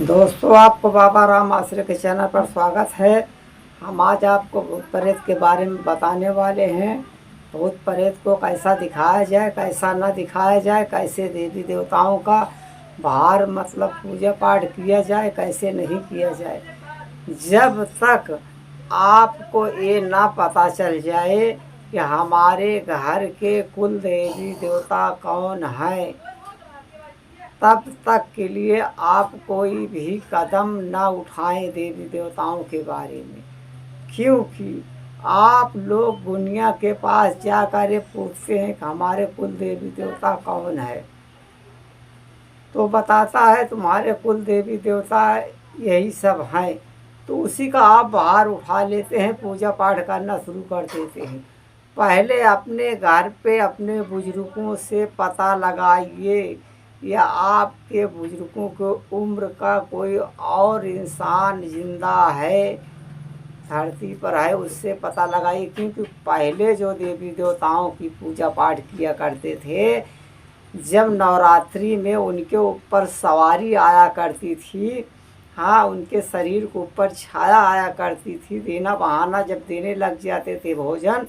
दोस्तों, आपको बाबा राम आश्रय के चैनल पर स्वागत है। हम आज आपको भूत प्रेत के बारे में बताने वाले हैं। भूत प्रेत को कैसा दिखाया जाए, कैसा न दिखाया जाए, कैसे देवी देवताओं का बाहर मतलब पूजा पाठ किया जाए, कैसे नहीं किया जाए। जब तक आपको ये ना पता चल जाए कि हमारे घर के कुल देवी देवता कौन है, तब तक के लिए आप कोई भी कदम ना उठाएं देवी देवताओं के बारे में। क्योंकि आप लोग दुनिया के पास जाकर ये पूछते हैं कि हमारे कुल देवी देवता कौन है, तो बताता है तुम्हारे कुल देवी देवता यही सब हैं। तो उसी का आप बाहर उठा लेते हैं, पूजा पाठ करना शुरू कर देते हैं। पहले अपने घर पे अपने बुजुर्गों से पता लगाइए या आपके बुजुर्गों की उम्र का कोई और इंसान जिंदा है, धरती पर है, उससे पता लगाइए। क्योंकि पहले जो देवी देवताओं की पूजा पाठ किया करते थे, जब नवरात्रि में उनके ऊपर सवारी आया करती थी, हाँ, उनके शरीर के ऊपर छाया आया करती थी, देना बहाना जब देने लग जाते थे भोजन,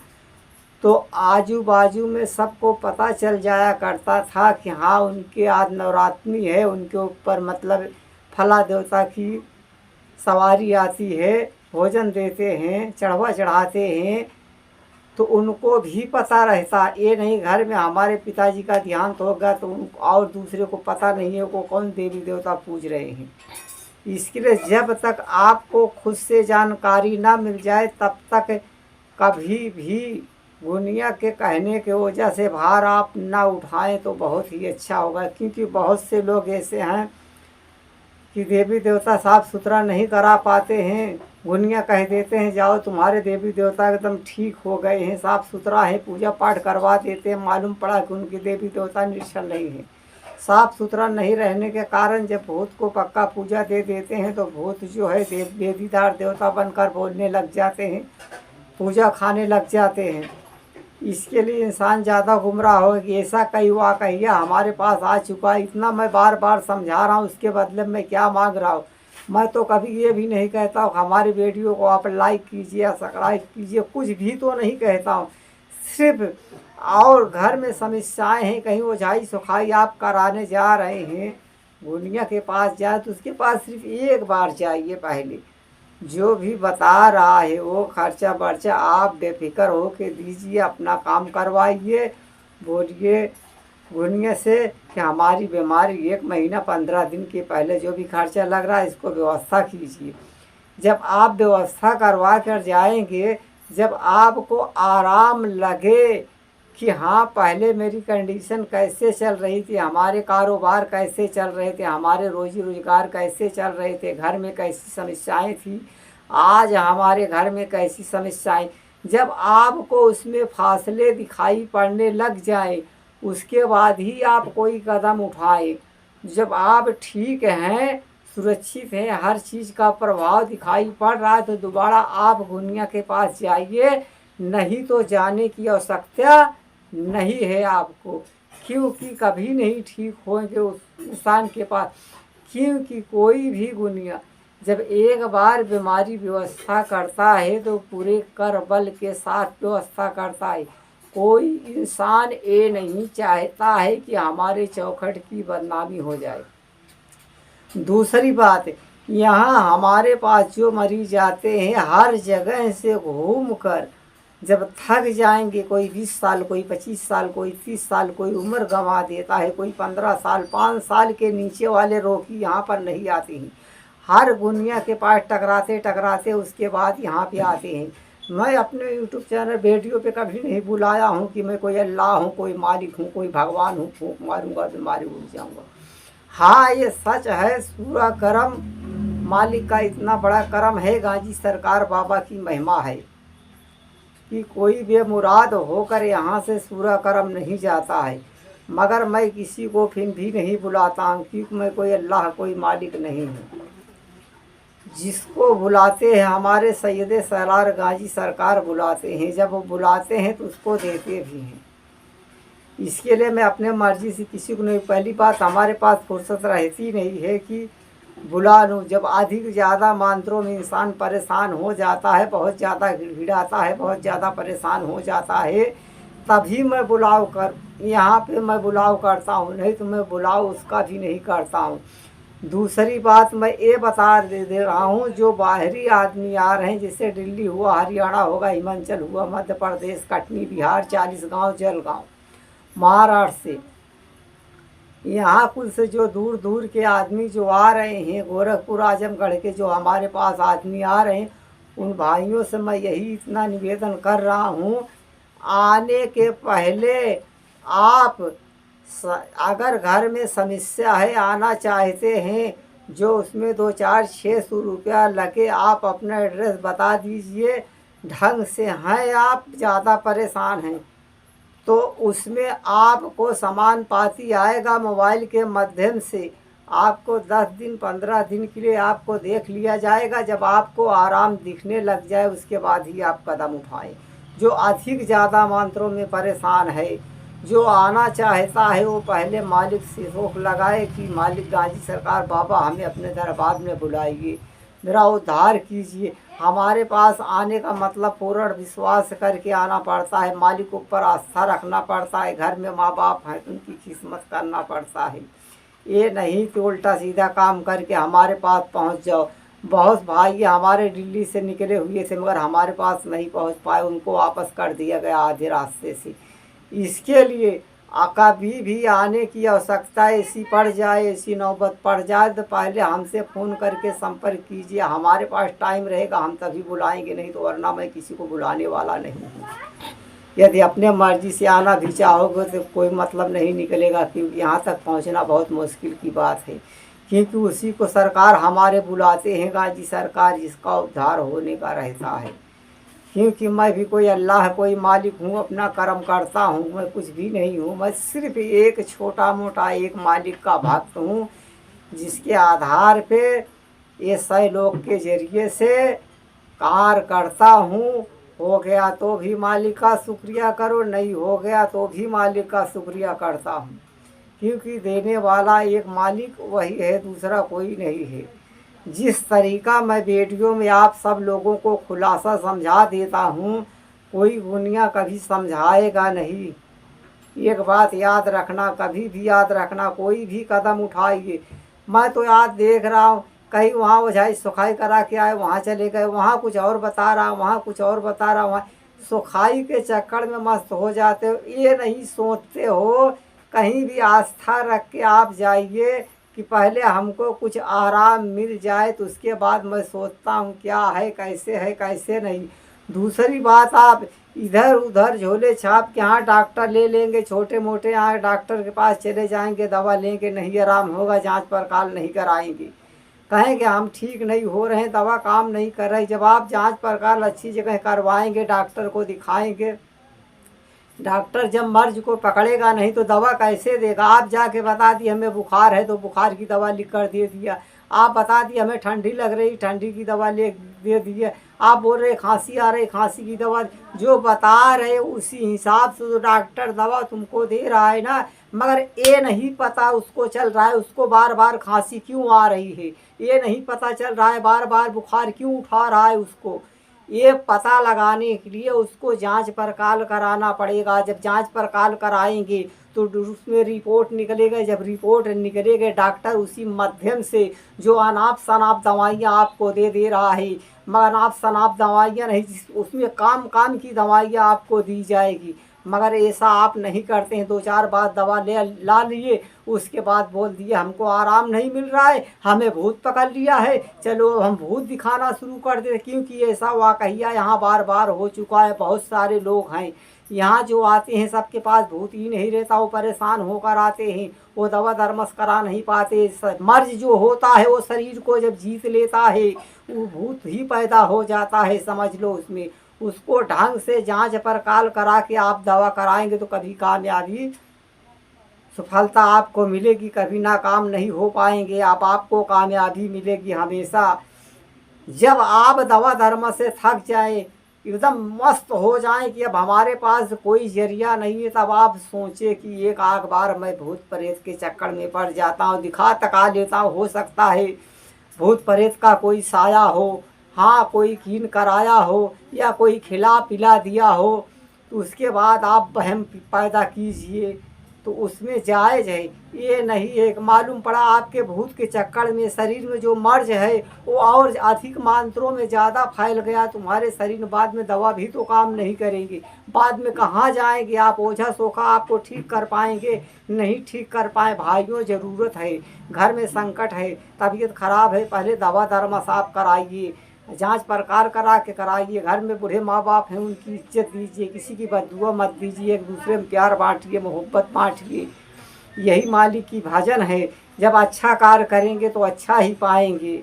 तो आजू बाजू में सबको पता चल जाया करता था कि हाँ, उनके आज नवरात्रि है, उनके ऊपर मतलब फला देवता की सवारी आती है, भोजन देते हैं, चढ़वा चढ़ाते हैं। तो उनको भी पता रहता, ये नहीं घर में हमारे पिताजी का देहांत हो गया तो उनको और दूसरे को पता नहीं है वो कौन देवी देवता पूज रहे हैं। इसके लिए जब तक आपको खुद से जानकारी ना मिल जाए, तब तक कभी भी दुनिया के कहने के वजह से भार आप ना उठाएं तो बहुत ही अच्छा होगा। क्योंकि बहुत से लोग ऐसे हैं कि देवी देवता साफ़ सुथरा नहीं करा पाते हैं। दुनिया कह देते हैं जाओ तुम्हारे देवी देवता एकदम ठीक हो गए हैं, साफ़ सुथरा है, पूजा पाठ करवा देते हैं, मालूम पड़ा कि उनके देवी देवता निर्छल नहीं है। साफ़ सुथरा नहीं रहने के कारण जब भूत को पक्का पूजा दे देते हैं तो भूत जो है वेदीदार देवता बनकर बोलने लग जाते हैं, पूजा खाने लग जाते हैं। इसके लिए इंसान ज़्यादा गुमराह हो कि ऐसा कई वाकया हमारे पास आ चुका है। इतना मैं बार बार समझा रहा हूँ, उसके बदले में क्या मांग रहा हूँ। मैं तो कभी ये भी नहीं कहता हूँ हमारी वीडियो को आप लाइक कीजिए या सब्सक्राइब कीजिए, कुछ भी तो नहीं कहता हूँ। सिर्फ और घर में समस्याएं हैं, कहीं ओझाई सुखाई आप कराने जा रहे हैं, दुनिया के पास जाए तो उसके पास सिर्फ एक बार जाइए। पहले जो भी बता रहा है वो खर्चा बर्चा आप बेफिक्र हो के दीजिए, अपना काम करवाइए। बोलिए दुनिया से कि हमारी बीमारी 1 महीना 15 दिन के पहले जो भी खर्चा लग रहा है इसको व्यवस्था कीजिए। जब आप व्यवस्था करवा कर जाएंगे, जब आपको आराम लगे कि हाँ पहले मेरी कंडीशन कैसे चल रही थी, हमारे कारोबार कैसे चल रहे थे, हमारे रोजी रोजगार कैसे चल रहे थे, घर में कैसी समस्याएं थी, आज हमारे घर में कैसी समस्याएं, जब आपको उसमें फासले दिखाई पड़ने लग जाए उसके बाद ही आप कोई कदम उठाएं। जब आप ठीक हैं, सुरक्षित हैं, हर चीज़ का प्रभाव दिखाई पड़ रहा है तो दोबारा आप दुनिया के पास जाइए, नहीं तो जाने की आवश्यकता नहीं है आपको। क्योंकि कभी नहीं ठीक होंगे उस इंसान के पास। क्योंकि कोई भी दुनिया जब एक बार बीमारी व्यवस्था करता है तो पूरे कर बल के साथ व्यवस्था करता है। कोई इंसान ये नहीं चाहता है कि हमारे चौखट की बदनामी हो जाए। दूसरी बात, यहाँ हमारे पास जो मरीज आते हैं हर जगह से घूम कर जब थक जाएंगे, कोई 20 साल, कोई 25 साल, कोई 30 साल, कोई उम्र गंवा देता है, कोई 15 साल, 5 साल के नीचे वाले रोगी यहाँ पर नहीं आते हैं। हर दुनिया के पास टकराते टकराते उसके बाद यहाँ पे आते हैं। मैं अपने यूट्यूब चैनल वीडियो पे कभी नहीं बुलाया हूँ कि मैं कोई अल्लाह हूँ, कोई मालिक हूँ, कोई भगवान हूँ, फूंक मारूंगा बीमारी उड़ जाऊँगा। हाँ, ये सच है, पूरा करम मालिक का इतना बड़ा करम है, गांधी सरकार बाबा की महिमा है कि कोई बेमुराद होकर यहाँ से सूरा करम नहीं जाता है। मगर मैं किसी को फिर भी नहीं बुलाता हूँ क्योंकि मैं कोई अल्लाह, कोई मालिक नहीं हूँ। जिसको बुलाते हैं हमारे सैयद सरार गाजी सरकार बुलाते हैं, जब वो बुलाते हैं तो उसको देते भी हैं। इसके लिए मैं अपने मर्जी से किसी को नहीं। पहली बात, हमारे पास फुर्सत रहती नहीं है कि बुला लूँ। जब अधिक ज़्यादा मात्रा में इंसान परेशान हो जाता है, बहुत ज़्यादा हिड़हिड़ाता है, बहुत ज़्यादा परेशान हो जाता है, तभी मैं बुलाव कर यहाँ पे मैं बुलाव करता हूँ, नहीं तो मैं बुलाव उसका भी नहीं करता हूँ। दूसरी बात मैं ये बता दे रहा हूँ, जो बाहरी आदमी आ रहे हैं, जैसे दिल्ली हुआ, हरियाणा होगा, हिमाचल हुआ, मध्य प्रदेश, कटनी, बिहार, 40 गाँव, जलगाँव, महाराष्ट्र से, यहाँ कुल से जो दूर दूर के आदमी जो आ रहे हैं, गोरखपुर, आजमगढ़ के जो हमारे पास आदमी आ रहे हैं, उन भाइयों से मैं यही इतना निवेदन कर रहा हूँ, आने के पहले आप अगर घर में समस्या है, आना चाहते हैं, जो उसमें 2-4-600 रुपया लगे, आप अपना एड्रेस बता दीजिए, ढंग से हैं आप, ज़्यादा परेशान हैं तो उसमें आपको सामान पाती आएगा मोबाइल के माध्यम से। आपको 10 दिन 15 दिन के लिए आपको देख लिया जाएगा। जब आपको आराम दिखने लग जाए उसके बाद ही आप कदम उठाएं। जो अधिक ज़्यादा मात्रा में परेशान है, जो आना चाहता है, वो पहले मालिक से रोक लगाए कि मालिक गाजी सरकार बाबा हमें अपने दरबार में बुलाइए, मेरा उद्धार कीजिए। हमारे पास आने का मतलब पूर्ण विश्वास करके आना पड़ता है, मालिक के ऊपर आस्था रखना पड़ता है, घर में माँ बाप हैं तो उनकी खिदमत करना पड़ता है। ये नहीं कि उल्टा सीधा काम करके हमारे पास पहुंच जाओ। बहुत भाई हमारे दिल्ली से निकले हुए थे मगर हमारे पास नहीं पहुंच पाए, उनको वापस कर दिया गया आधे रास्ते से। इसके लिए कभी भी आने की आवश्यकता ऐसी पड़ जाए, ऐसी नौबत पड़ जाए तो पहले हमसे फ़ोन करके संपर्क कीजिए। हमारे पास टाइम रहेगा हम तभी बुलाएंगे, नहीं तो वरना मैं किसी को बुलाने वाला नहीं हूँ। यदि अपने मर्जी से आना भी चाहोगे तो कोई मतलब नहीं निकलेगा, क्योंकि यहाँ तक पहुँचना बहुत मुश्किल की बात है, क्योंकि उसी को सरकार हमारे बुलाते हैं, गाजी सरकार, जिसका उद्धार होने का रहता है। क्योंकि मैं भी कोई अल्लाह कोई मालिक हूँ, अपना कर्म करता हूँ, मैं कुछ भी नहीं हूँ। मैं सिर्फ एक छोटा मोटा एक मालिक का भक्त हूँ, जिसके आधार पे ये 100 लोग के ज़रिए से कार्य करता हूँ। हो गया तो भी मालिक का शुक्रिया करो, नहीं हो गया तो भी मालिक का शुक्रिया करता हूँ, क्योंकि देने वाला एक मालिक वही है, दूसरा कोई नहीं है। जिस तरीका मैं वीडियो में आप सब लोगों को खुलासा समझा देता हूँ, कोई दुनिया कभी समझाएगा नहीं। एक बात याद रखना, कभी भी याद रखना, कोई भी कदम उठाइए। मैं तो याद देख रहा हूँ, कहीं वहाँ वजाई सुखाई करा के आए, वहाँ चले गए, वहाँ कुछ और बता रहा, वहाँ कुछ और बता रहा, वहाँ सुखाई के चक्कर में मस्त हो जाते हो। ये नहीं सोचते हो कहीं भी आस्था रख के आप जाइए कि पहले हमको कुछ आराम मिल जाए तो उसके बाद मैं सोचता हूँ क्या है, कैसे नहीं। दूसरी बात, आप इधर उधर झोले छाप के यहाँ डॉक्टर ले लेंगे, छोटे मोटे यहाँ डॉक्टर के पास चले जाएंगे, दवा लेंगे, नहीं आराम होगा, जांच पड़ताल नहीं कराएंगे, कहेंगे हम ठीक नहीं हो रहे हैं, दवा काम नहीं कर रही। जब आप जांच पड़ताल अच्छी जगह करवाएंगे, डॉक्टर को दिखाएंगे, डॉक्टर जब मर्ज को पकड़ेगा नहीं तो दवा कैसे देगा। आप जाके बता दिए हमें बुखार है तो बुखार की दवा लिख कर दे दिया, आप बता दिए हमें ठंडी लग रही, ठंडी की दवा ले दे दिए, आप बोल रहे खांसी आ रही, खांसी की दवा, जो बता रहे उसी हिसाब से तो डॉक्टर दवा तुमको दे रहा है ना। मगर ये नहीं पता उसको चल रहा है उसको बार बार खांसी क्यों आ रही है, ये नहीं पता चल रहा है बार बार बुखार क्यों उठा रहा है उसको। ये पता लगाने के लिए उसको जांच पड़ताल कराना पड़ेगा। जब जांच पड़ताल कराएंगे तो उसमें रिपोर्ट निकलेगा, जब रिपोर्ट निकलेगा डॉक्टर उसी माध्यम से जो अनाप शनाप दवाइयाँ आपको दे रहा है, मगर अनाप शनाप दवाइयाँ नहीं, उसमें काम की दवाइयाँ आपको दी जाएगी। मगर ऐसा आप नहीं करते हैं, 2-4 बार दवा ला लिए, उसके बाद बोल दिए हमको आराम नहीं मिल रहा है, हमें भूत पकड़ लिया है, चलो हम भूत दिखाना शुरू कर दे। क्योंकि ऐसा वाकया यहाँ बार बार हो चुका है। बहुत सारे लोग हैं यहाँ जो आते हैं, सबके पास भूत ही नहीं रहता, वो परेशान होकर आते हैं, वो दवा दरमस करा नहीं पाते। मर्ज जो होता है वो शरीर को जब जीत लेता है वो भूत ही पैदा हो जाता है, समझ लो उसमें। उसको ढंग से जांच पड़ताल करा के आप दवा कराएंगे तो कभी कामयाबी सफलता आपको मिलेगी, कभी नाकाम नहीं हो पाएंगे आप, आपको कामयाबी मिलेगी हमेशा। जब आप दवा धर्म से थक जाए, एकदम मस्त हो जाए कि अब हमारे पास कोई जरिया नहीं है, तब आप सोचे कि एक बार मैं भूत प्रेत के चक्कर में पड़ जाता हूँ, दिखा तका लेता हूँ, हो सकता है भूत प्रेत का कोई साया हो, हाँ कोई कीन कराया हो या कोई खिला पिला दिया हो, तो उसके बाद आप वहम पैदा कीजिए तो उसमें जायज़ है। ये नहीं है कि मालूम पड़ा आपके भूत के चक्कर में शरीर में जो मर्ज है वो और अधिक मात्रों में ज़्यादा फैल गया तुम्हारे शरीर में, बाद में दवा भी तो काम नहीं करेंगी। बाद में कहाँ जाएंगे आप, ओझा सोखा आपको ठीक कर पाएंगे? नहीं ठीक कर पाए। भाइयों ज़रूरत है, घर में संकट है, तबीयत खराब है, पहले दवा दरमा साफ कराइए, जांच पड़ताल करा के कराइए। घर में बूढ़े माँ बाप हैं उनकी इज्जत दीजिए, किसी की बददुआ मत दीजिए, एक दूसरे में प्यार बांटिए, मोहब्बत बांटिए। यही मालिक की भजन है। जब अच्छा कार्य करेंगे तो अच्छा ही पाएंगे,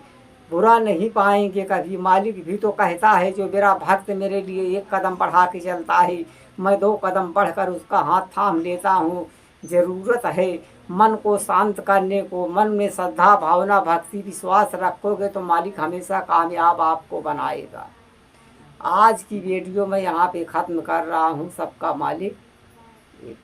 बुरा नहीं पाएंगे कभी। मालिक भी तो कहता है जो मेरा भक्त मेरे लिए एक कदम बढ़ा के चलता है, मैं 2 कदम बढ़कर उसका हाथ थाम लेता हूँ। ज़रूरत है मन को शांत करने को। मन में श्रद्धा भावना भक्ति विश्वास रखोगे तो मालिक हमेशा कामयाब आपको बनाएगा। आज की वीडियो मैं यहाँ पे ख़त्म कर रहा हूँ। सबका मालिक